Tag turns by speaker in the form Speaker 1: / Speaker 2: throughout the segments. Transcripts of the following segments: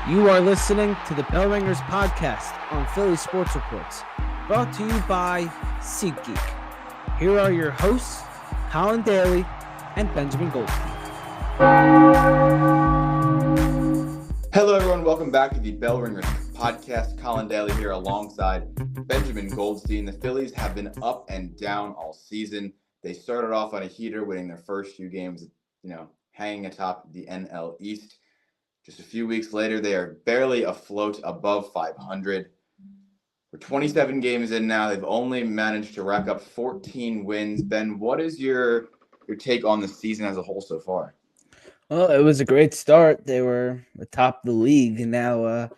Speaker 1: You are listening to the Bell Ringers podcast on Philly Sports Reports, brought to you by SeatGeek. Here are your hosts, Colin Daly and Benjamin Goldstein.
Speaker 2: Hello, everyone. Welcome back to the Bell Ringers podcast. Colin Daly here alongside Benjamin Goldstein. The Phillies have been up and down all season. They started off on a heater, winning their first few games, hanging atop the NL East. Just a few weeks later, they are barely afloat above 500. We're 27 games in now. They've only managed to rack up 14 wins. Ben, what is your take on the season as a whole so far?
Speaker 1: Well, it was a great start. They were atop the league, and now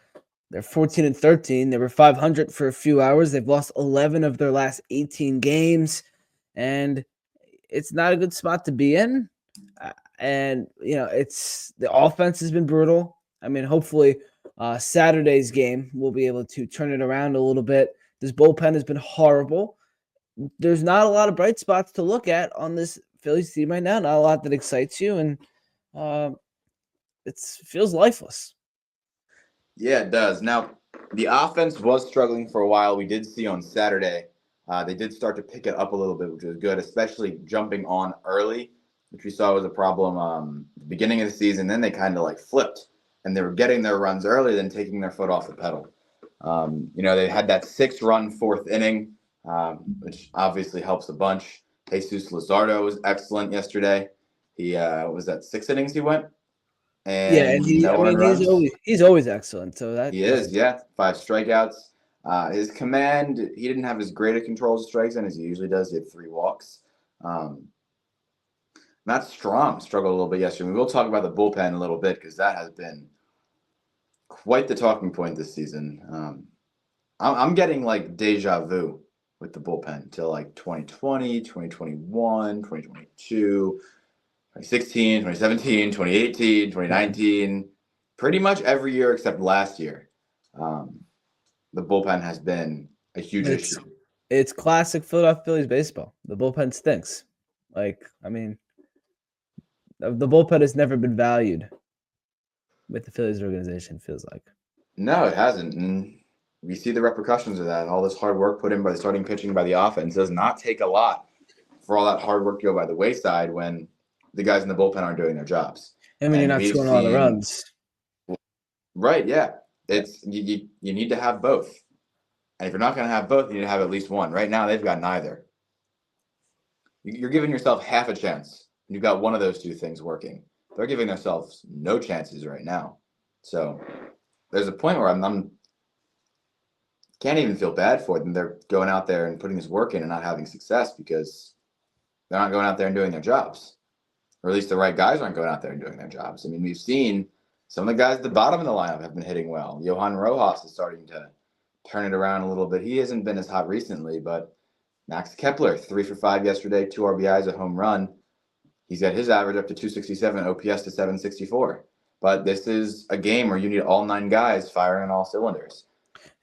Speaker 1: they're 14-13. They were 500 for a few hours. They've lost 11 of their last 18 games, and it's not a good spot to be in. And, it's the offense has been brutal. I mean, hopefully Saturday's game will be able to turn it around a little bit. This bullpen has been horrible. There's not a lot of bright spots to look at on this Phillies team right now. Not a lot that excites you, and it feels lifeless.
Speaker 2: Yeah, it does. Now, the offense was struggling for a while. We did see on Saturday, they did start to pick it up a little bit, which was good, especially jumping on early, which we saw was a problem at the beginning of the season. Then they kind of flipped, and they were getting their runs early, then taking their foot off the pedal. They had that 6-run fourth inning, which obviously helps a bunch. Jesus Luzardo was excellent yesterday. He was that 6 innings he went, and
Speaker 1: he's always excellent. So that
Speaker 2: he is, 5 strikeouts. His command, he didn't have as great a control of strikes in as he usually does. He had 3 walks. Matt Strom struggled a little bit yesterday. We will talk about the bullpen a little bit because that has been quite the talking point this season. I'm getting deja vu with the bullpen till 2020, 2021, 2022, 2016, 2017, 2018, 2019. Pretty much every year except last year. The bullpen has been a huge issue.
Speaker 1: It's classic Philadelphia Phillies baseball. The bullpen stinks. The bullpen has never been valued with the Phillies organization, feels like.
Speaker 2: No, it hasn't. And we see the repercussions of that. All this hard work put in by the starting pitching by the offense does not take a lot for all that hard work to go by the wayside when the guys in the bullpen aren't doing their jobs.
Speaker 1: I mean, you're not scoring a lot of runs.
Speaker 2: Right, yeah. It's you need to have both. And if you're not going to have both, you need to have at least one. Right now, they've got neither. You're giving yourself half a chance. You've got one of those two things working. They're giving themselves no chances right now. So there's a point where I'm can't even feel bad for them. They're going out there and putting this work in and not having success because they're not going out there and doing their jobs. Or at least the right guys aren't going out there and doing their jobs. I mean, we've seen some of the guys at the bottom of the lineup have been hitting well. Johan Rojas is starting to turn it around a little bit. He hasn't been as hot recently, but Max Kepler, 3 for 5 yesterday, 2 RBIs, a home run. He's got his average up to 267, OPS to 764. But this is a game where you need all 9 guys firing on all cylinders.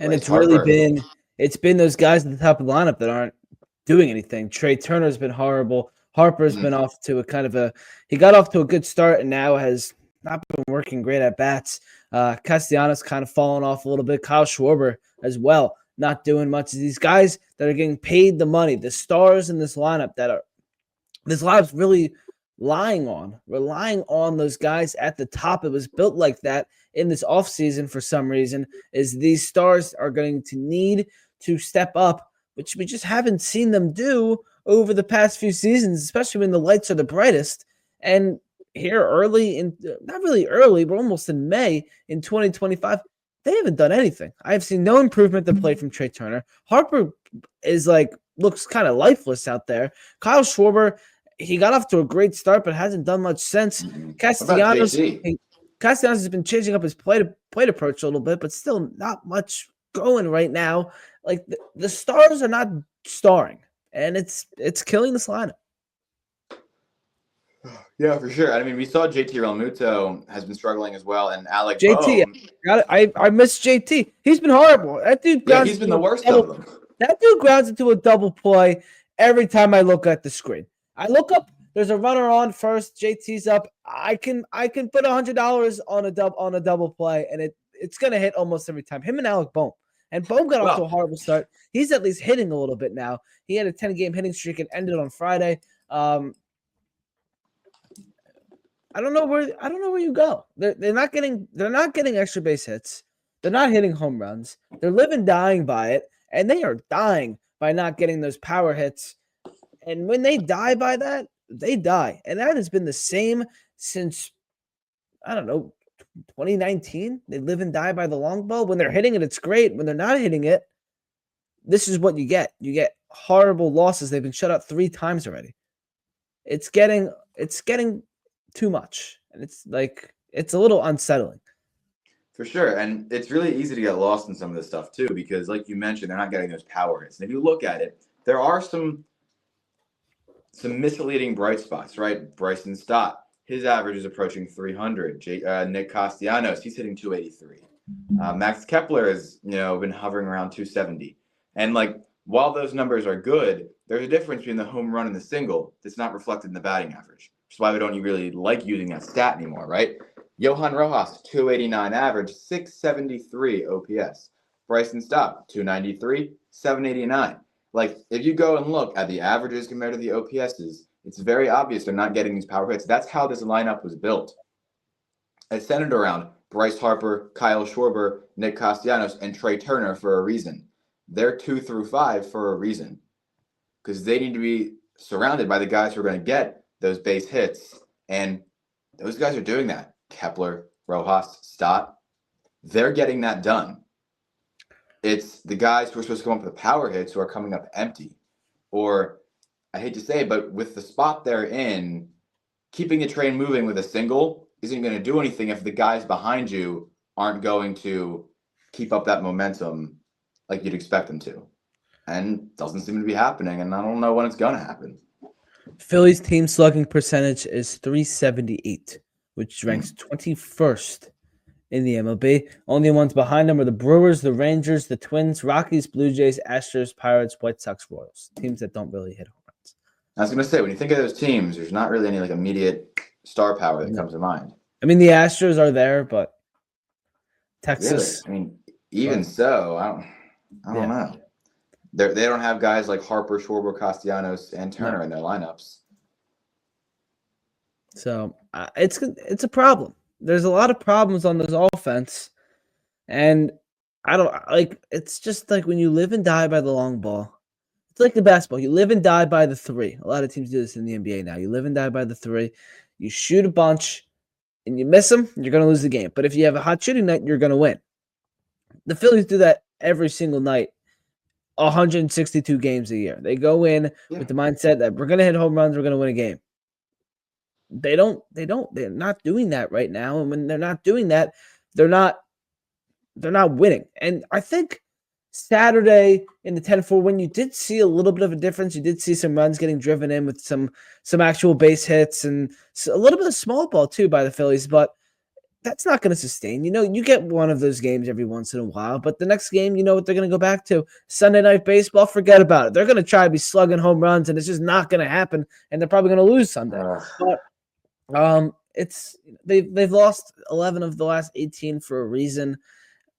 Speaker 1: And it's really been those guys at the top of the lineup that aren't doing anything. Trey Turner's been horrible. Harper's been off to he got off to a good start and now has not been working great at bats. Castellanos kind of fallen off a little bit. Kyle Schwarber as well, not doing much. These guys that are getting paid the money, the stars in this lineup this lineup's really relying on those guys at the top. It was built like that in this offseason for some reason, is these stars are going to need to step up, which we just haven't seen them do over the past few seasons, especially when the lights are the brightest. And here not really early, but almost in May in 2025, they haven't done anything. I have seen no improvement to play from Trey Turner. Harper is looks kind of lifeless out there. Kyle Schwarber, he got off to a great start, but hasn't done much since. Castellanos has been changing up his plate approach a little bit, but still not much going right now. The stars are not starring, and it's killing this lineup.
Speaker 2: Yeah, for sure. I mean, we saw JT Realmuto has been struggling as well, and Alec
Speaker 1: JT,
Speaker 2: Bohm,
Speaker 1: I miss JT. He's been horrible. That dude,
Speaker 2: he's been the worst of them.
Speaker 1: That dude grounds into a double play every time I look at the screen. I look up, there's a runner on first, JT's up. I can put $100 on a double play, and it's going to hit almost every time. Him and Alec Bohm. And Bohm got off to a horrible start. He's at least hitting a little bit now. He had a 10-game hitting streak and ended on Friday. I don't know where you go. They're not getting extra base hits. They're not hitting home runs. They're living dying by it, and they are dying by not getting those power hits. And when they die by that, they die. And that has been the same since, I don't know, 2019. They live and die by the long ball. When they're hitting it, it's great. When they're not hitting it, this is what you get. You get horrible losses. They've been shut out 3 times already. It's getting too much. And it's a little unsettling.
Speaker 2: For sure. And it's really easy to get lost in some of this stuff too, because like you mentioned, they're not getting those power hits. And if you look at it, there are some misleading bright spots, right? Bryson Stott, his average is approaching 300. Nick Castellanos, he's hitting 283. Max Kepler has, been hovering around 270. And while those numbers are good, there's a difference between the home run and the single that's not reflected in the batting average. Which is why we don't really like using that stat anymore, right? Johan Rojas, 289 average, 673 OPS. Bryson Stott, 293, 789. If you go and look at the averages compared to the OPSs, it's very obvious they're not getting these power hits. That's how this lineup was built. It's centered around Bryce Harper, Kyle Schwarber, Nick Castellanos, and Trey Turner for a reason. They're 2 through 5 for a reason. Because they need to be surrounded by the guys who are going to get those base hits. And those guys are doing that. Kepler, Rojas, Stott, they're getting that done. It's the guys who are supposed to come up with the power hits who are coming up empty. Or, I hate to say it, but with the spot they're in, keeping the train moving with a single isn't going to do anything if the guys behind you aren't going to keep up that momentum like you'd expect them to. And doesn't seem to be happening, and I don't know when it's going to happen.
Speaker 1: Phillies team slugging percentage is .378, which ranks 21st in the MLB. Only ones behind them are the Brewers, the Rangers, the Twins, Rockies, Blue Jays, Astros, Pirates, White Sox, Royals. Teams that don't really hit home runs.
Speaker 2: I was going to say, when you think of those teams, there's not really any immediate star power that comes to mind.
Speaker 1: I mean, the Astros are there, but Texas.
Speaker 2: Yeah, even so, I don't know. They don't have guys like Harper, Schwarber, Castellanos, and Turner in their lineups.
Speaker 1: So it's a problem. There's a lot of problems on this offense, and I don't it's just like when you live and die by the long ball. It's like the basketball. You live and die by the 3. A lot of teams do this in the NBA now. You live and die by the 3. You shoot a bunch, and you miss them, you're going to lose the game. But if you have a hot shooting night, you're going to win. The Phillies do that every single night. 162 games a year. They go in with the mindset that we're going to hit home runs, we're going to win a game. They're not doing that right now. And when they're not doing that, they're not winning. And I think Saturday in the 10-4, when you did see a little bit of a difference, you did see some runs getting driven in with some actual base hits and a little bit of small ball too by the Phillies, but that's not going to sustain. You get one of those games every once in a while, but the next game, you know what they're going to go back to? Sunday Night Baseball, forget about it. They're going to try to be slugging home runs, and it's just not going to happen, and they're probably going to lose Sunday. But they've lost 11 of the last 18 for a reason,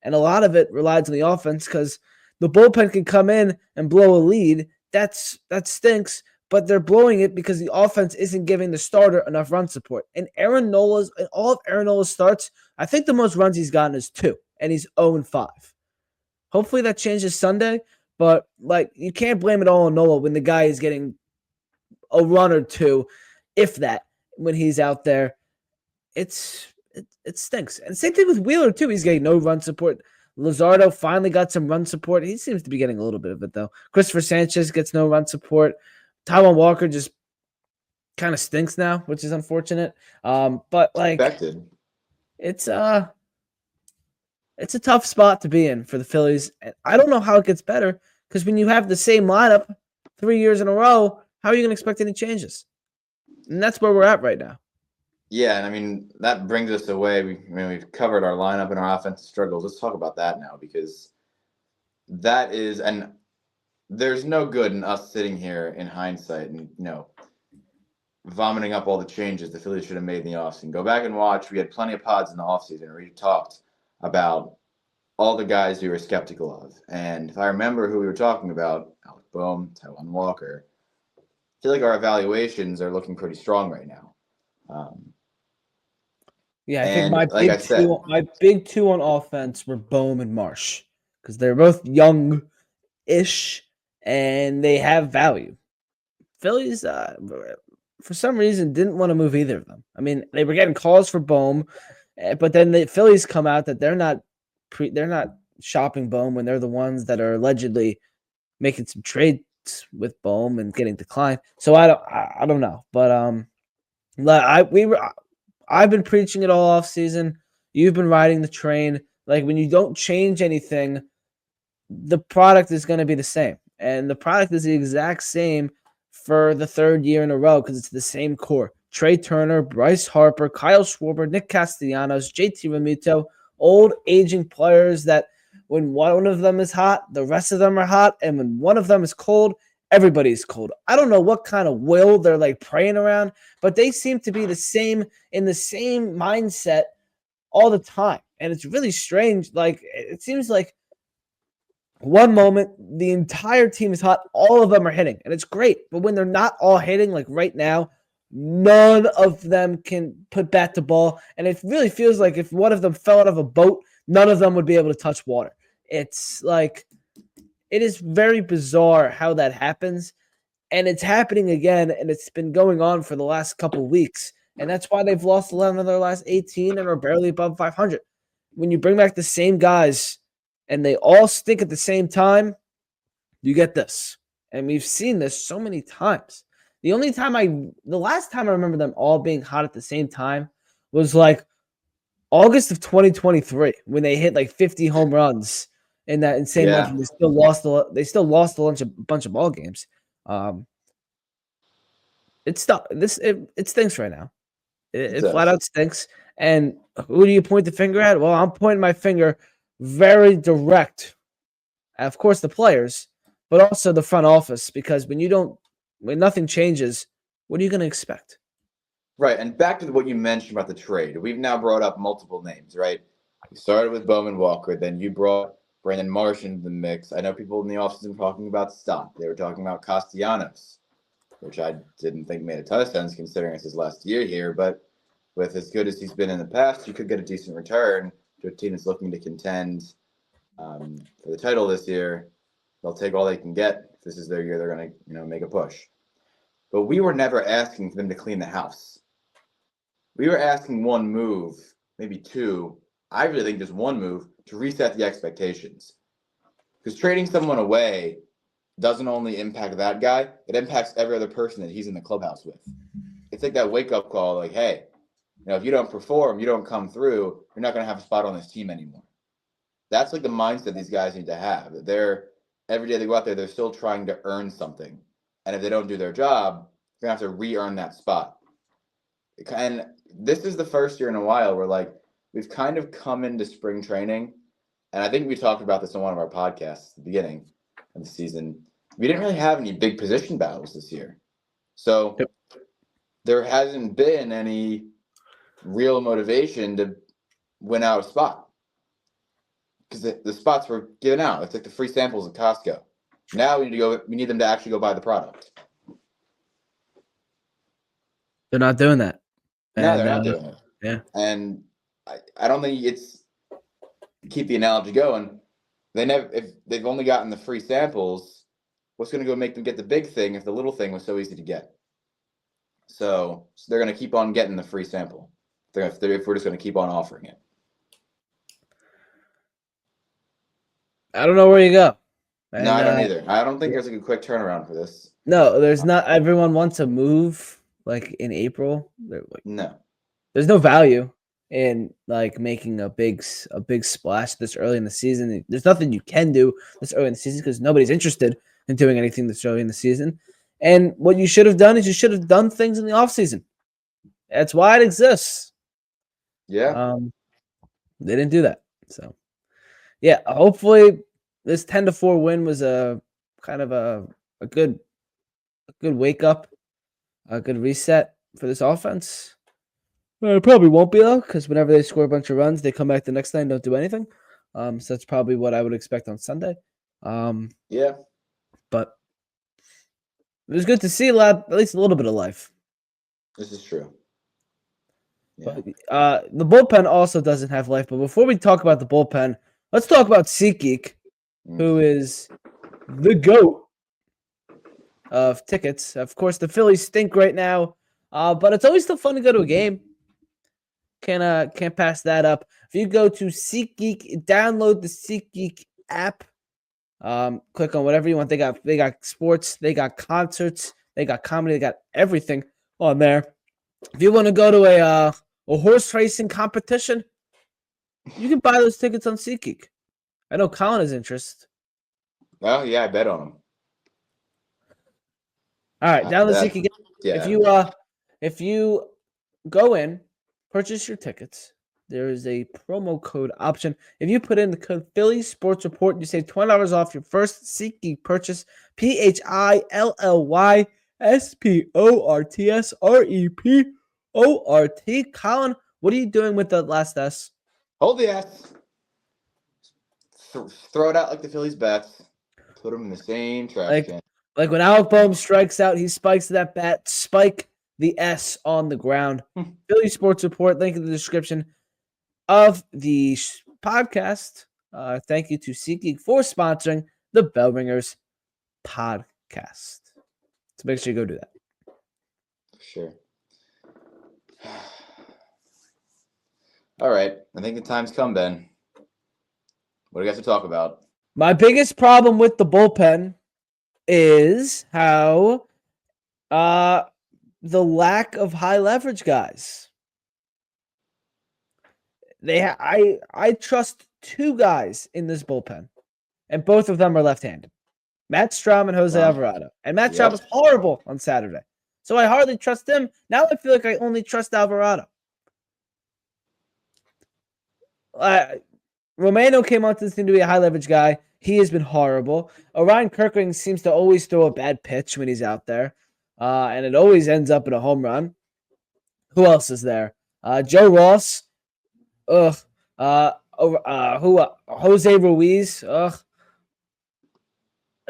Speaker 1: and a lot of it relies on the offense because the bullpen can come in and blow a lead. That stinks. But they're blowing it because the offense isn't giving the starter enough run support. And all of Aaron Nola's starts, I think the most runs he's gotten is 2, and he's 0-5. Hopefully that changes Sunday, but you can't blame it all on Nola when the guy is getting a run or 2, if that, when he's out there. It stinks. And same thing with Wheeler too. He's getting no run support. Luzardo finally got some run support. He seems to be getting a little bit of it though. Christopher Sanchez gets no run support. Taijuan Walker just kind of stinks now, which is unfortunate. But
Speaker 2: expected.
Speaker 1: It's a tough spot to be in for the Phillies. And I don't know how it gets better because when you have the same lineup 3 years in a row, how are you going to expect any changes? And that's where we're at right now.
Speaker 2: Yeah, and that brings us away. We've covered our lineup and our offensive struggles. Let's talk about that now because that is there's no good in us sitting here in hindsight and, vomiting up all the changes the Phillies should have made in the offseason. Go back and watch. We had plenty of pods in the offseason where we talked about all the guys we were skeptical of. And if I remember who we were talking about, Alec Boehm, Taijuan Walker, I feel like our evaluations are looking pretty strong right now.
Speaker 1: Yeah, I think
Speaker 2: And like I said,
Speaker 1: my big two on offense were Boehm and Marsh because they're both young-ish and they have value. Phillies, for some reason, didn't want to move either of them. I mean, they were getting calls for Boehm, but then the Phillies come out that they're not shopping Boehm when they're the ones that are allegedly making some trades with Boehm and getting declined. So I don't know, but I've been preaching it all off season. You've been riding the train. Like when you don't change anything, the product is going to be the same, and the product is the exact same for the third year in a row because it's the same core. Trey Turner, Bryce Harper, Kyle Schwarber, Nick Castellanos, JT Realmuto, old aging players that when one of them is hot, the rest of them are hot, and when one of them is cold, everybody's cold. I don't know what kind of will they're like praying around, but they seem to be the same in the same mindset all the time. And it's really strange. Like it seems like one moment the entire team is hot, all of them are hitting, and it's great. But when they're not all hitting, like right now, none of them can put bat to ball. And it really feels like if one of them fell out of a boat, none of them would be able to touch water. It's like it is very bizarre how that happens. And it's happening again, and it's been going on for the last couple weeks. And that's why they've lost 11 of their last 18 and are barely above 500. When you bring back the same guys and they all stink at the same time, you get this. And we've seen this so many times. The last time I remember them all being hot at the same time was like August of 2023 when they hit like 50 home runs in that insane month. And they still lost a bunch of ball games. It stinks right now. It flat out stinks. And who do you point the finger at? Well, I'm pointing my finger very direct. Of course, the players, but also the front office, because when nothing changes, what are you going to expect?
Speaker 2: right. And back to what you mentioned about the trade. We've now brought up multiple names, right? We started with Bowman Walker. Then you brought Brandon Marsh into the mix. I know people in the offseason were talking about Stott. They were talking about Castellanos, which I didn't think made a ton of sense considering it's his last year here. But with as good as he's been in the past, you could get a decent return to a team that's looking to contend for the title this year. They'll take all they can get. If this is their year, they're going to make a push. But we were never asking for them to clean the house. We were asking one move, maybe two. I really think just one move to reset the expectations. Because trading someone away doesn't only impact that guy, it impacts every other person that he's in the clubhouse with. It's like that wake-up call, like, hey, if you don't perform, you don't come through, you're not going to have a spot on this team anymore. That's like the mindset these guys need to have. They're every day they go out there, they're still trying to earn something. And if they don't do their job, they're going to have to re-earn that spot. And this is the first year in a while where we've kind of come into spring training. And I think we talked about this on one of our podcasts at the beginning of the season. We didn't really have any big position battles this year. So there hasn't been any real motivation to win out a spot. Because the spots were given out. It's like the free samples at Costco. Now we need them to actually go buy the product.
Speaker 1: They're not doing that.
Speaker 2: No, they're not doing it.
Speaker 1: Yeah.
Speaker 2: And I don't think it's keep the analogy going. If they've only gotten the free samples, what's going to go make them get the big thing if the little thing was so easy to get? So they're going to keep on getting the free sample. If we're just going to keep on offering it.
Speaker 1: I don't know where you go.
Speaker 2: And, no, I don't either. I don't think there's a quick turnaround for this.
Speaker 1: No, there's not. Everyone wants to move in April.
Speaker 2: No.
Speaker 1: There's no value in making a big splash this early in the season. There's nothing you can do this early in the season because nobody's interested in doing anything this early in the season. And what you should have done is you should have done things in the offseason. That's why it exists.
Speaker 2: Yeah.
Speaker 1: They didn't do that. So, yeah, hopefully this 10-4 win was a kind of a good wake up, a good reset for this offense. It probably won't be though, because whenever they score a bunch of runs, they come back the next night and don't do anything. So that's probably what I would expect on Sunday.
Speaker 2: Yeah,
Speaker 1: But it was good to see at least a little bit of life.
Speaker 2: this is true. Yeah.
Speaker 1: But the bullpen also doesn't have life. But before we talk about the bullpen, let's talk about SeatGeek, who is the GOAT of tickets. Of course, the Phillies stink right now, but it's always still fun to go to a game. Can't pass that up. If you go to SeatGeek, download the SeatGeek app. Click on whatever you want. They got sports, they got concerts, they got comedy, they got everything on there. If you want to go to a horse racing competition, you can buy those tickets on SeatGeek. I know Colin has interest.
Speaker 2: Oh yeah, I bet on him.
Speaker 1: All right, download SeatGeek.
Speaker 2: Yeah.
Speaker 1: If you go in, purchase your tickets. There is a promo code option. If you put in the code Phillies Sports Report, you save $20 off your first SeatGeek purchase. PHILLYSPORTSREPORT. Colin, what are you doing with the last S?
Speaker 2: Hold the S. Throw it out like the Phillies bats. Put them in the same trash can.
Speaker 1: Like when Alec Boehm strikes out, he spikes that bat. Spike the S on the ground. Philly Sports Report, link in the description of the podcast. Thank you to SeatGeek for sponsoring the Bell Ringers podcast. So make sure you go do that.
Speaker 2: Sure. All right. I think the time's come, Ben. What do you guys to talk about?
Speaker 1: My biggest problem with the bullpen is how the lack of high leverage guys. I trust two guys in this bullpen, and both of them are left-handed. Matt Strahm and Jose Alvarado. And Matt Strahm was horrible on Saturday. So I hardly trust him. Now I feel like I only trust Alvarado. Romano came onto this team to be a high leverage guy. He has been horrible. Orion Kirkring seems to always throw a bad pitch when he's out there. And it always ends up in a home run. Who else is there? Joe Ross. Jose Ruiz.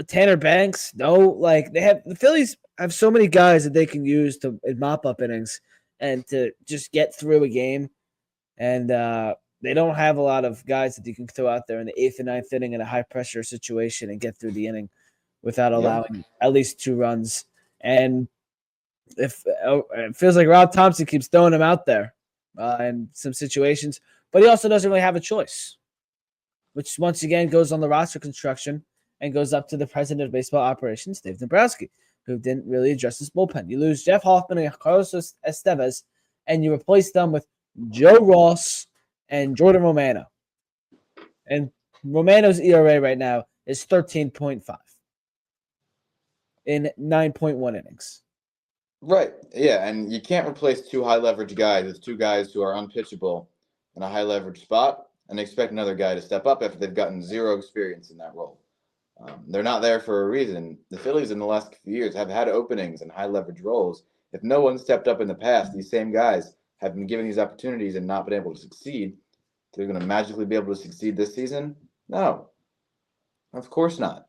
Speaker 1: Tanner Banks. No, the Phillies have so many guys that they can use to mop up innings and to just get through a game. And they don't have a lot of guys that you can throw out there in the 8th and 9th inning in a high pressure situation and get through the inning without allowing at least 2 runs. And if it feels like Rob Thompson keeps throwing him out there in some situations, but he also doesn't really have a choice, which once again goes on the roster construction and goes up to the president of baseball operations, Dave Dombrowski, who didn't really address his bullpen. You lose Jeff Hoffman and Carlos Estevez, and you replace them with Joe Ross and Jordan Romano. And Romano's ERA right now is 13.5 in 9.1 innings.
Speaker 2: Right. Yeah, and you can't replace 2 high leverage guys with 2 guys who are unpitchable in a high leverage spot and expect another guy to step up after they've gotten 0 experience in that role. They're not there for a reason. The Phillies in the last few years have had openings in high leverage roles. If no one stepped up in the past, these same guys have been given these opportunities and not been able to succeed. They're going to magically be able to succeed this season? No. Of course not.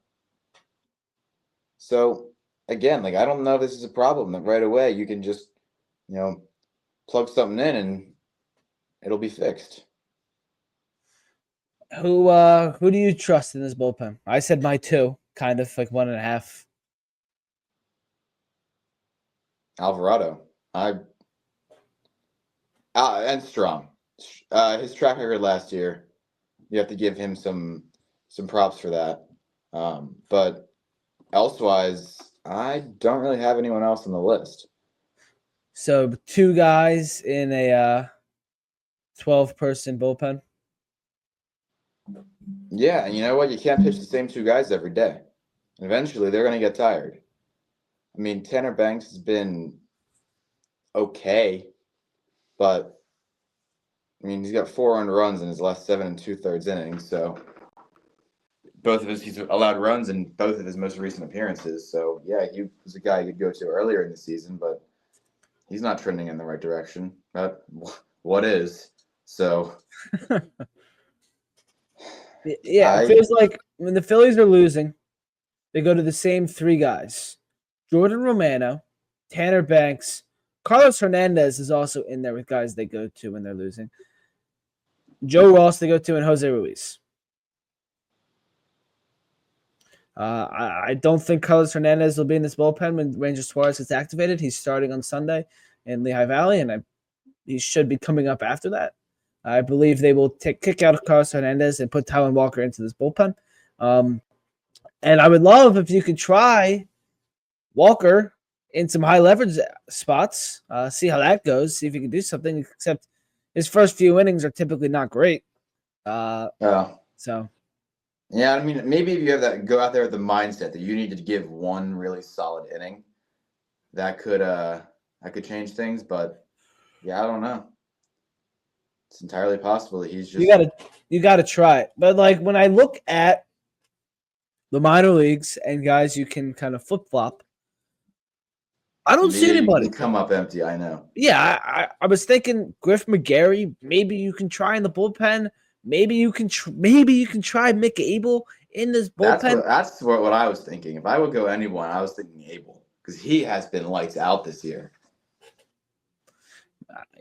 Speaker 2: So, again, I don't know if this is a problem that right away you can just, plug something in and it'll be fixed.
Speaker 1: Who do you trust in this bullpen? I said my 2, kind of like 1.5.
Speaker 2: Alvarado. And Strahm. His track record last year, you have to give him some props for that. But elsewise, I don't really have anyone else on the list.
Speaker 1: So 2 guys in a 12-person bullpen.
Speaker 2: Yeah, and you know what? You can't pitch the same 2 guys every day. Eventually, they're going to get tired. I mean, Tanner Banks has been okay, but he's got 4 earned runs in his last 7 2/3 innings. So he's allowed runs in both of his most recent appearances. So yeah, he was a guy you could go to earlier in the season, but He's not trending in the right direction. But what is? So
Speaker 1: Yeah, it feels like when the Phillies are losing, they go to the same three guys: Jordan Romano, Tanner Banks, Carlos Hernandez is also in there with guys they go to when they're losing. Joe Ross they go to, and Jose Ruiz. I don't think Carlos Hernandez will be in this bullpen when Ranger Suarez gets activated. He's starting on Sunday in Lehigh Valley, and he should be coming up after that. I believe they will kick out Carlos Hernandez and put Tylan Walker into this bullpen. And I would love if you could try Walker in some high leverage spots, see how that goes, see if he can do something, except his first few innings are typically not great. So.
Speaker 2: Yeah, I mean, maybe if you have that, go out there with the mindset that you need to give one really solid inning, that could change things. But yeah, I don't know. It's entirely possible that he's just
Speaker 1: you gotta try it. But like when I look at the minor leagues and guys you can kind of flip flop, I don't see anybody.
Speaker 2: You come up empty, I know.
Speaker 1: Yeah, I was thinking Griff McGarry. Maybe you can try in the bullpen. Maybe you can try Mick Abel in this bullpen.
Speaker 2: That's what I was thinking. If I would go anyone, I was thinking Abel because he has been lights out this year.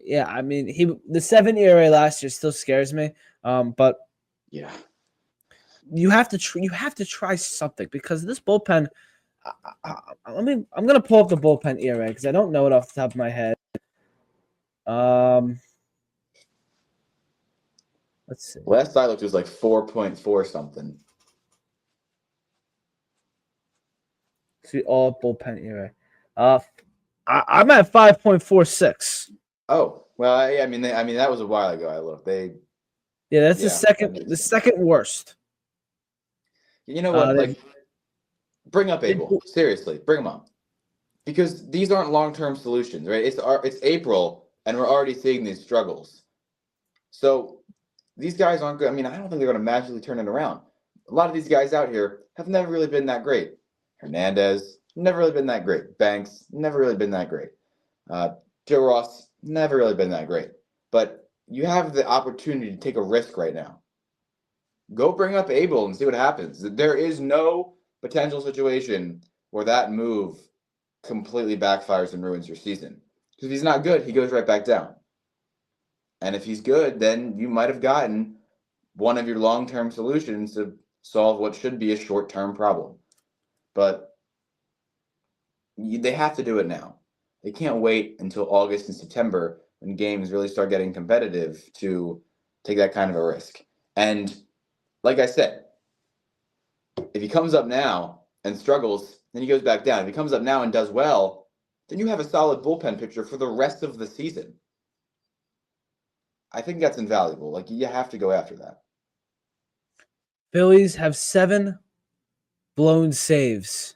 Speaker 1: Yeah, I mean the 7 ERA last year still scares me. But
Speaker 2: yeah,
Speaker 1: you have to try something because this bullpen. I'm gonna pull up the bullpen ERA because I don't know it off the top of my head. Let's see.
Speaker 2: Last I looked, it was like 4.4 something.
Speaker 1: See all bullpen ERA. I'm at 5.46.
Speaker 2: Oh well, I mean that was a while ago. I looked.
Speaker 1: That's the second worst.
Speaker 2: You know what? Bring up Abel. Seriously, bring him up. Because these aren't long-term solutions, right? It's April, and we're already seeing these struggles. So these guys aren't good. I mean, I don't think they're going to magically turn it around. A lot of these guys out here have never really been that great. Hernandez, never really been that great. Banks, never really been that great. Joe Ross, never really been that great. But you have the opportunity to take a risk right now. Go bring up Abel and see what happens. There is no potential situation where that move completely backfires and ruins your season. Because if he's not good, he goes right back down. And if he's good, then you might have gotten one of your long-term solutions to solve what should be a short-term problem. But they have to do it now. They can't wait until August and September when games really start getting competitive to take that kind of a risk. And like I said, if he comes up now and struggles, then he goes back down. If he comes up now and does well, then you have a solid bullpen picture for the rest of the season. I think that's invaluable. Like, you have to go after that.
Speaker 1: Phillies have 7 blown saves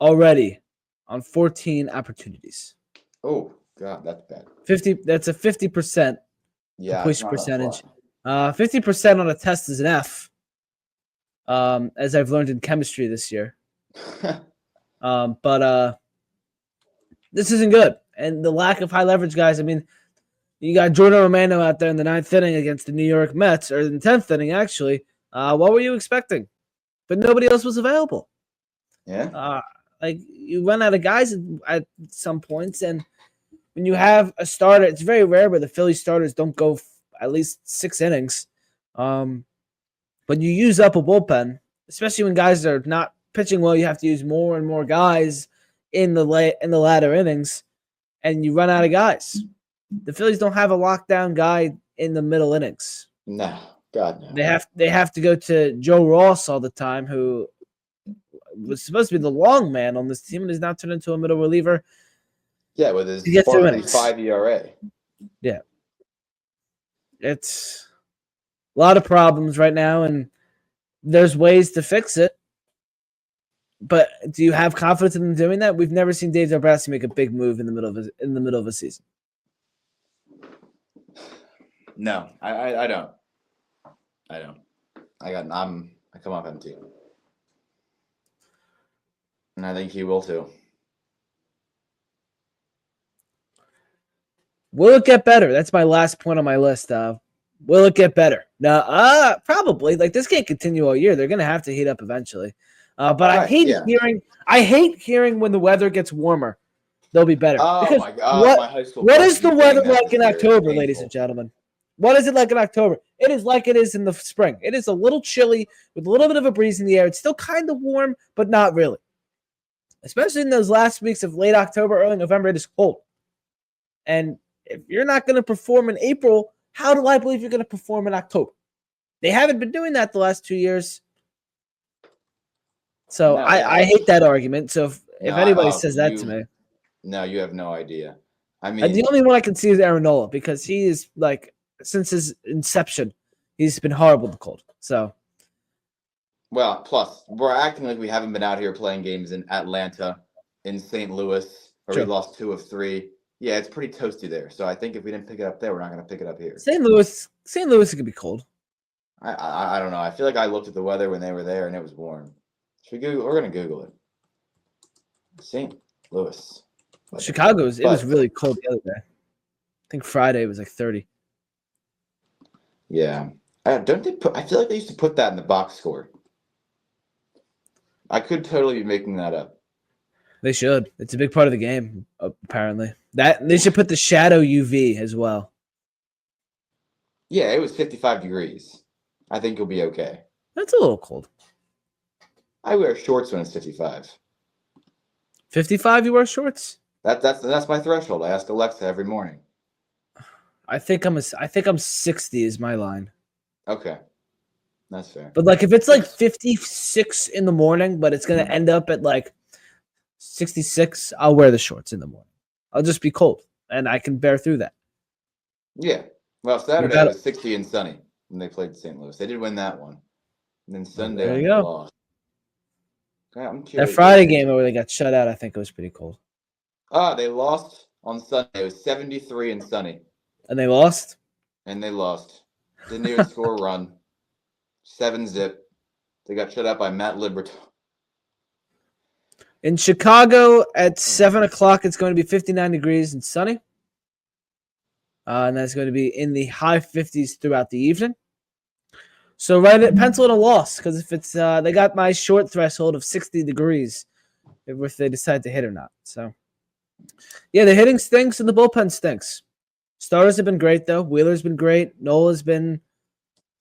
Speaker 1: already on 14 opportunities.
Speaker 2: Oh, God, that's bad.
Speaker 1: 50. That's a 50% completion percentage. 50% on a test is an F. As I've learned in chemistry this year. But this isn't good. And the lack of high leverage guys, I mean, you got Jordan Romano out there in the 9th inning against the New York Mets, or in the 10th inning, actually. What were you expecting? But nobody else was available.
Speaker 2: Yeah.
Speaker 1: You run out of guys at some points, and when you have a starter, it's very rare where the Philly starters don't go at least 6 innings. But you use up a bullpen, especially when guys are not pitching well. You have to use more and more guys in the latter innings, and you run out of guys. The Phillies don't have a lockdown guy in the middle innings.
Speaker 2: No, God no.
Speaker 1: They have to go to Joe Ross all the time, who was supposed to be the long man on this team and is now turned into a middle reliever.
Speaker 2: Yeah, with his 4.5 ERA.
Speaker 1: Yeah. It's a lot of problems right now, and there's ways to fix it. But do you have confidence in them doing that? We've never seen Dave Dombrowski make a big move in the middle of a season.
Speaker 2: No, I don't. I come off empty. And I think he will too.
Speaker 1: Will it get better? That's my last point on my list. Will it get better? No, probably. Like this can't continue all year. They're gonna have to heat up eventually. But I
Speaker 2: Right.
Speaker 1: hate
Speaker 2: Yeah.
Speaker 1: hearing. I hate hearing when the weather gets warmer, they'll be better.
Speaker 2: Oh
Speaker 1: Because
Speaker 2: my God, my high school
Speaker 1: what
Speaker 2: coach
Speaker 1: is
Speaker 2: has
Speaker 1: the
Speaker 2: been
Speaker 1: weather
Speaker 2: saying that
Speaker 1: like
Speaker 2: this
Speaker 1: in
Speaker 2: year. It's
Speaker 1: October, ladies and
Speaker 2: painful.
Speaker 1: gentlemen? What is it like in October? It is like it is in the spring. It is a little chilly with a little bit of a breeze in the air. It's still kind of warm, but not really. Especially in those last weeks of late October, early November, it is cold. And if you're not going to perform in April, how do I believe you're going to perform in October? They haven't been doing that the last 2 years. So
Speaker 2: No, yeah.
Speaker 1: I hate that argument. So if
Speaker 2: No,
Speaker 1: anybody says that to me,
Speaker 2: no, you have no idea. I
Speaker 1: the
Speaker 2: mean,
Speaker 1: only one I can see is Aaron Nola because he is like, since his inception, he's been horrible to cold. So,
Speaker 2: well, plus we're acting like we haven't been out here playing games in Atlanta, in St. Louis, where we
Speaker 1: sure.
Speaker 2: lost 2 of 3. Yeah, it's pretty toasty there. So I think if we didn't pick it up there, we're not going to pick it up here.
Speaker 1: St. Louis is going to be cold.
Speaker 2: I don't know. I feel like I looked at the weather when they were there and it was warm. Should we Google? We're going to Google it. St. Louis.
Speaker 1: Chicago, it was really cold the other day. I think Friday was like 30.
Speaker 2: Yeah. Don't they put? I feel like they used to put that in the box score. I could totally be making that up.
Speaker 1: They should. It's a big part of the game, apparently. That they should put the shadow UV as well.
Speaker 2: Yeah, it was 55 degrees. I think you'll be okay.
Speaker 1: That's a little cold.
Speaker 2: I wear shorts when it's 55.
Speaker 1: 55, you wear shorts?
Speaker 2: That's my threshold. I ask Alexa every morning.
Speaker 1: I think I'm 60 is my line.
Speaker 2: Okay. That's fair.
Speaker 1: But like if it's like 56 in the morning, but it's gonna end up at like 66, I'll wear the shorts in the morning. I'll just be cold and I can bear through that.
Speaker 2: Yeah. Well, Saturday was 60 and sunny when they played St. Louis. They did win that one. And then Sunday
Speaker 1: there you
Speaker 2: they
Speaker 1: go.
Speaker 2: lost.
Speaker 1: That Friday game where they got shut out, I think it was pretty cold.
Speaker 2: They lost on Sunday. It was 73 and sunny.
Speaker 1: And they lost?
Speaker 2: And they lost. Didn't even score a run. 7-zip. They got shut out by Matt Liberto.
Speaker 1: In Chicago at 7 o'clock, it's going to be 59 degrees and sunny. And that's going to be in the high 50s throughout the evening. So pencil in a loss because if it's they got my short threshold of 60 degrees if they decide to hit or not. So yeah, the hitting stinks and the bullpen stinks. Starters have been great though. Wheeler's been great. Nola's been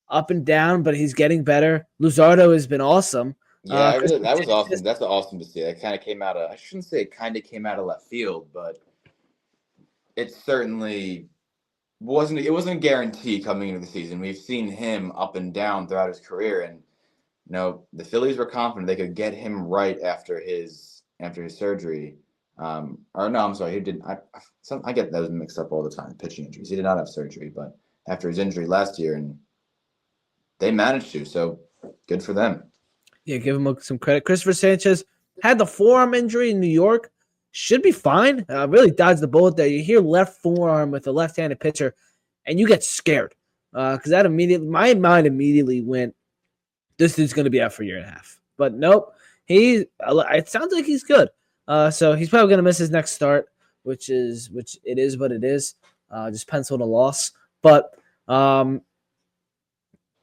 Speaker 1: up and down, but he's getting better. Luzardo has been awesome.
Speaker 2: Yeah, that was awesome. That's awesome to see. That kind of came out of, I shouldn't say it kind of came out of left field, but it certainly wasn't a guarantee coming into the season. We've seen him up and down throughout his career, and the Phillies were confident they could get him right after his surgery. Or no, I'm sorry, he didn't. I get those mixed up all the time. Pitching injuries. He did not have surgery, but after his injury last year, and they managed to. So good for them.
Speaker 1: Yeah, give him some credit. Christopher Sanchez had the forearm injury in New York. Should be fine. Really dodged the bullet there. You hear left forearm with a left-handed pitcher, and you get scared because my mind immediately went, this dude's going to be out for a year and a half. But nope, it sounds like he's good. So he's probably going to miss his next start, which it is what it is. Just penciled a loss. But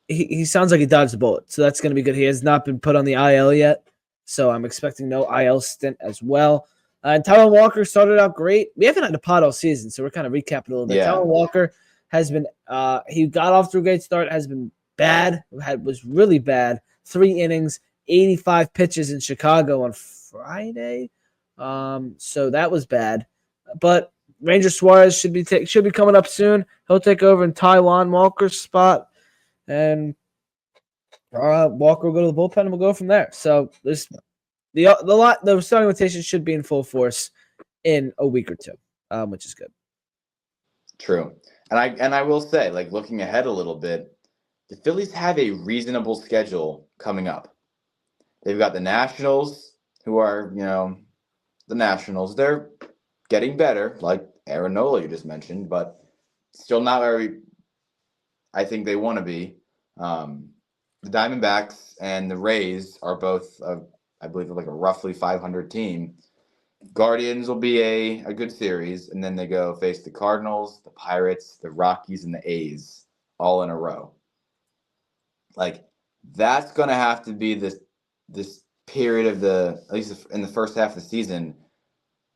Speaker 1: he sounds like he dodged the bullet. So that's going to be good. He has not been put on the IL yet. So I'm expecting no IL stint as well. And Taijuan Walker started out great. We haven't had a pod all season, so we're kind of recapping a little bit. Yeah. Taijuan Walker has been he got off to a great start, has been bad, was really bad. 3 innings, 85 pitches in Chicago on Friday. So that was bad. But Ranger Suarez should be coming up soon. He'll take over in Taijuan Walker's spot. And Walker will go to the bullpen and we'll go from there. So there's the starting rotation should be in full force in a week or 2, which is good.
Speaker 2: True. And I will say, like, looking ahead a little bit, the Phillies have a reasonable schedule coming up. They've got the Nationals, who are, the Nationals. They're getting better, like Aaron Nola you just mentioned, but still not very, I think they want to be. The Diamondbacks and the Rays are both, I believe, like a roughly 500 team. Guardians will be a good series, and then they go face the Cardinals, the Pirates, the Rockies, and the A's all in a row. Like that's going to have to be this period of at least in the first half of the season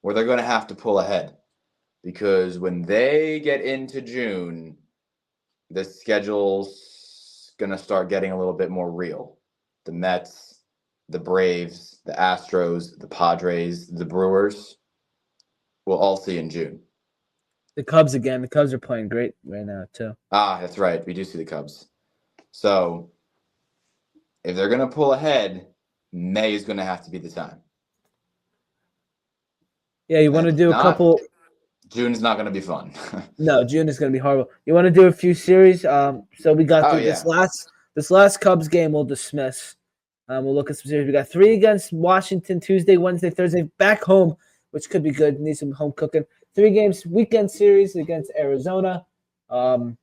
Speaker 2: where they're going to have to pull ahead, because when they get into June, the schedule's going to start getting a little bit more real. The Mets, the Braves, the Astros, the Padres, the Brewers, we'll all see in June.
Speaker 1: The Cubs again. The Cubs are playing great right now too.
Speaker 2: That's right. We do see the Cubs. So if they're going to pull ahead, May is going to have to be the time.
Speaker 1: Yeah, you want to do a couple.
Speaker 2: June's not going to be fun.
Speaker 1: No, June is going to be horrible. You want to do a few series? So we got this last Cubs game. We'll dismiss. We'll look at some series. We got 3 against Washington Tuesday, Wednesday, Thursday. Back home, which could be good. Need some home cooking. 3 games weekend series against Arizona. I'll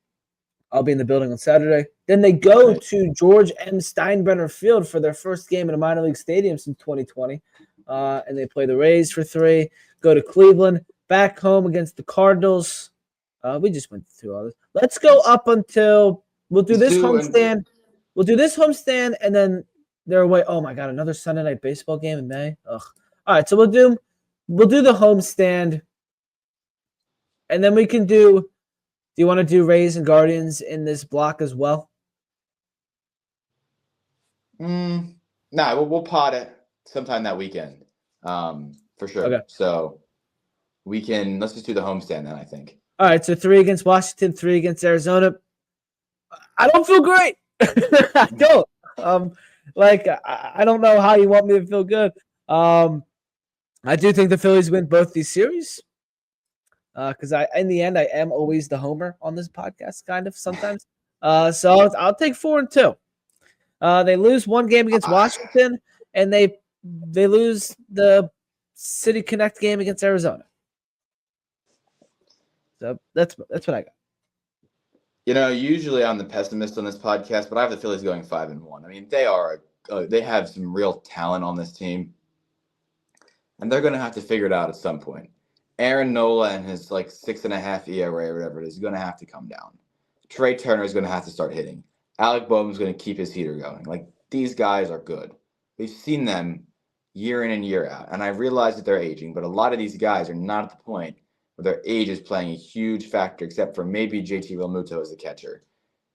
Speaker 1: be in the building on Saturday. Then they go to George M. Steinbrenner Field for their first game in a minor league stadium since 2020. And they play the Rays for 3. Go to Cleveland. Back home against the Cardinals. We just went through all this. Let's go up until we'll do this homestand. We'll do this homestand, and then they're away. Oh my God, another Sunday night baseball game in May. Ugh. All right, so we'll do the homestand, and then we can do. Do you want to do Rays and Guardians in this block as well?
Speaker 2: Nah, we'll pod it sometime that weekend, for sure.
Speaker 1: Okay.
Speaker 2: So let's just do the homestand then, I think.
Speaker 1: All right, so 3 against Washington, 3 against Arizona. I don't feel great. I don't. I don't know how you want me to feel good. I do think the Phillies win both these series. Because in the end, I am always the homer on this podcast, kind of sometimes. So I'll take 4-2. They lose 1 game against Washington, and they lose the City Connect game against Arizona. So that's what I got.
Speaker 2: Usually I'm the pessimist on this podcast, but I have the Phillies going 5-1. I mean, they have some real talent on this team, and they're going to have to figure it out at some point. Aaron Nola and his 6.5 ERA or whatever it is going to have to come down. Trey Turner is going to have to start hitting. Alec Boehm's going to keep his heater going. These guys are good. We've seen them year in and year out, and I realize that they're aging, but a lot of these guys are not at the point where their age is playing a huge factor, except for maybe JT Realmuto as a catcher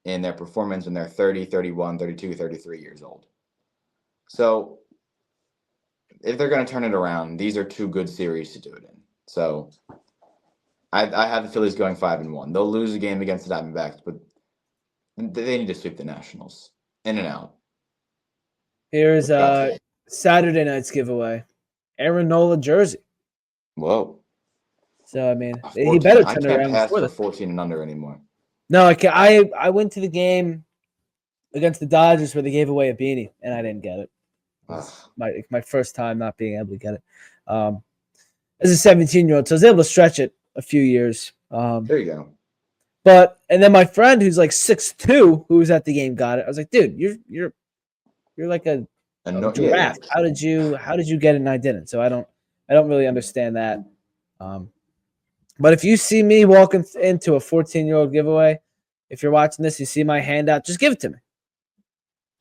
Speaker 2: in their performance when they're 30, 31, 32, 33 years old. So if they're going to turn it around, these are 2 good series to do it in. So I have the Phillies going 5-1. They'll lose a game against the Diamondbacks, but they need to sweep the Nationals in and out.
Speaker 1: Here's Saturday night's giveaway. Aaron Nola jersey.
Speaker 2: Whoa.
Speaker 1: So, I mean, he better turn it around.
Speaker 2: I can't pass for 14 and under anymore.
Speaker 1: No, I can't. I went to the game against the Dodgers where they gave away a beanie, and I didn't get it. My first time not being able to get it. As a 17-year-old, so I was able to stretch it a few years.
Speaker 2: There you
Speaker 1: go. And then my friend who's 6'2", who was at the game, got it. I was like, dude, you're like a giraffe. Yeah. How did you get it and I didn't? So I don't really understand that. But if you see me walking into a 14-year-old giveaway, if you're watching this, you see my hand out, just give it to me.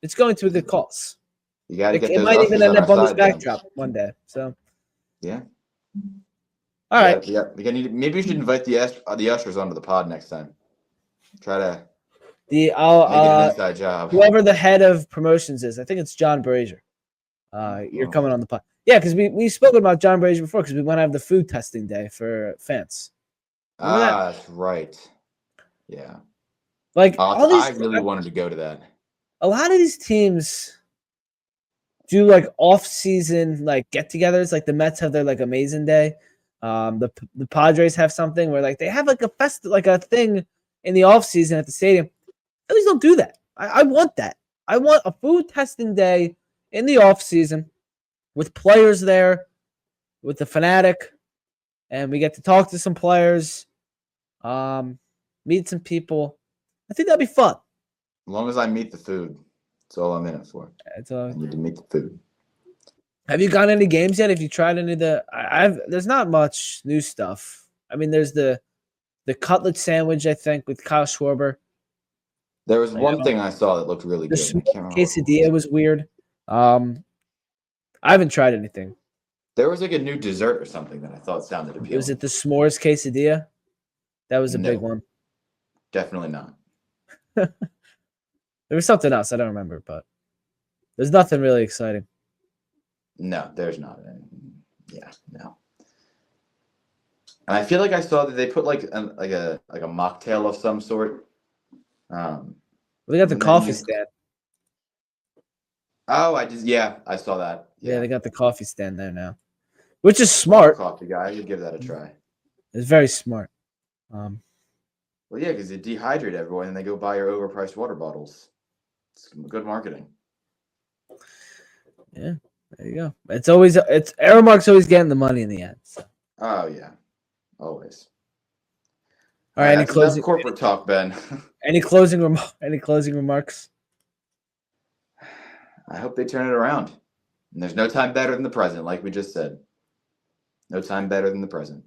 Speaker 1: It's going to a good cause.
Speaker 2: You got to get those.
Speaker 1: It might even end up on this backdrop one day. So
Speaker 2: yeah.
Speaker 1: All right.
Speaker 2: Yeah. Maybe we should invite the ushers onto the pod next time. Try to make it an inside job.
Speaker 1: Whoever the head of promotions is, I think it's John Brazier. You're coming on the pod. Yeah, because we spoke about John Brazier before because we want to have the food testing day for fans.
Speaker 2: That's right. Yeah.
Speaker 1: I
Speaker 2: really wanted to go to that.
Speaker 1: A lot of these teams do off-season get-togethers. The Mets have their amazing day. The Padres have something where they have a a thing in the off-season at the stadium. Phillies don't do that. I want that. I want a food testing day in the off-season with players there, with the Fanatic, and we get to talk to some players, meet some people. I think that'd be fun.
Speaker 2: As long as I meet the food, that's all I'm in it for. I need to meet the food.
Speaker 1: Have you gone any games yet? Have you tried any of the? There's not much new stuff. I mean, there's the cutlet sandwich, I think, with Kyle Schwarber.
Speaker 2: There was one thing I saw that looked really good.
Speaker 1: The
Speaker 2: I can't remember.
Speaker 1: quesadilla was weird. I haven't tried anything.
Speaker 2: There was like a new dessert or something that I thought sounded appealing.
Speaker 1: Was it the s'mores quesadilla? That was a big one.
Speaker 2: Definitely not.
Speaker 1: There was something else. I don't remember, but there's nothing really exciting.
Speaker 2: No, there's not. Yeah, no. And I feel like I saw that they put like a mocktail of some sort.
Speaker 1: They got the coffee stand.
Speaker 2: Oh, I saw that.
Speaker 1: Yeah, they got the coffee stand there now, which is smart.
Speaker 2: Coffee guy, I could give that a try.
Speaker 1: It's very smart.
Speaker 2: Well, yeah, because you dehydrate everyone and they go buy your overpriced water bottles. It's good marketing.
Speaker 1: Yeah, there you go. It's Aramark's always getting the money in the end. So.
Speaker 2: Oh yeah, always.
Speaker 1: All right, any closing
Speaker 2: corporate talk, Ben?
Speaker 1: Any closing remarks?
Speaker 2: I hope they turn it around. And there's no time better than the present, like we just said. No time better than the present.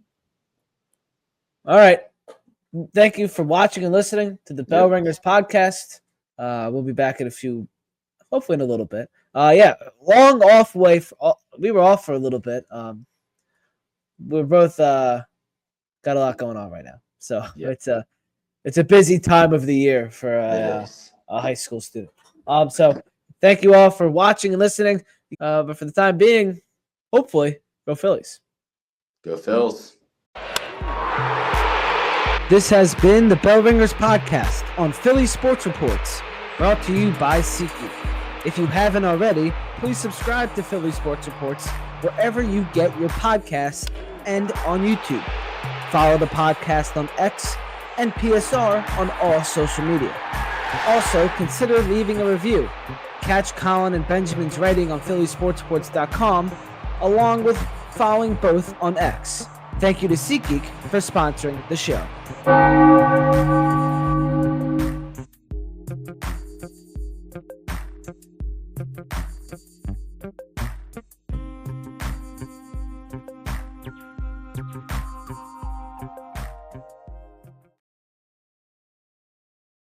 Speaker 2: All
Speaker 1: right. Thank you for watching and listening to the Bell Ringers podcast. We'll be back hopefully in a little bit. Long off way. We were off for a little bit. We're both got a lot going on right now. So it's a busy time of the year for a high school student. So thank you all for watching and listening. But for the time being, hopefully, go Phillies.
Speaker 2: Go Phils.
Speaker 1: This has been the Bell Ringers podcast on Philly Sports Reports, brought to you by SeatGeek. If you haven't already, please subscribe to Philly Sports Reports wherever you get your podcasts and on YouTube. Follow the podcast on X and PSR on all social media. Also, consider leaving a review. Catch Colin and Benjamin's writing on phillysportsreports.com, along with following both on X. Thank you to SeatGeek for sponsoring the show.